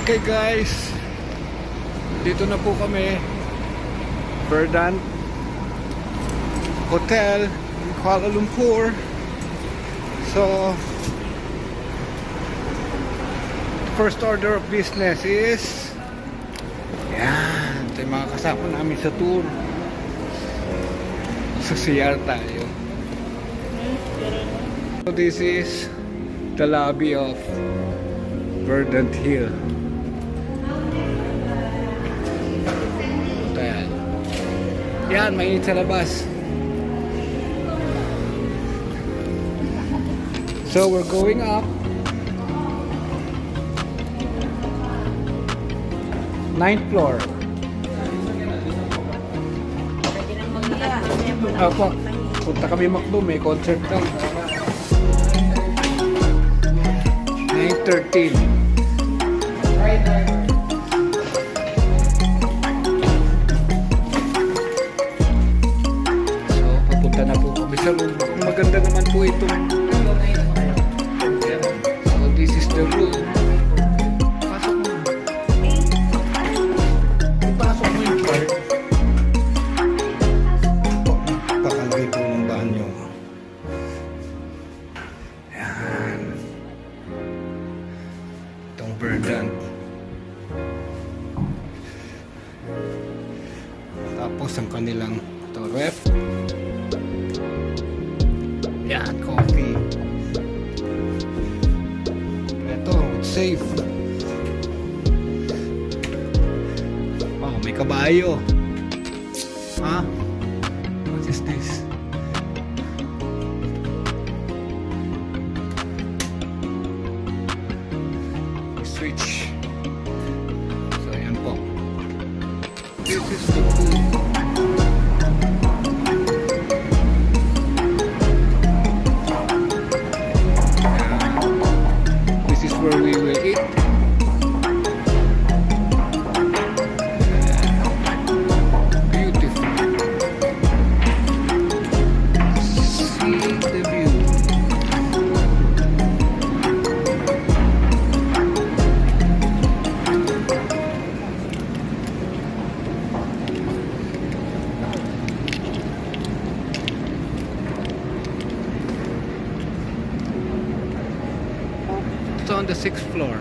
Okay guys, dito na po kami, Verdant Hotel in Kuala Lumpur. So first order of business is yan, ito yung mga kasama namin sa tour. Sa CR tayo. So this is the lobby of Verdant Hill Hotel. Yan, mainit sa labas. So we're going up. 9th floor. Opo, punta kami Macdo, may concert daw. 9:13. So, papunta na po kami sa room. Maganda naman po itong. So, this is the room. Pasok mo. Pasok mo yung part. Pakalaki po ng banyo. Yan. Itong Verdant. Tapos ang kanilang ref. Yan, coffee. Ito, it's safe. Oh, may kabayo. Ha? What is this? Switch. So, ayan po. This is the pool. This is where we will eat. Beautiful. See the view. It's on the 6th floor.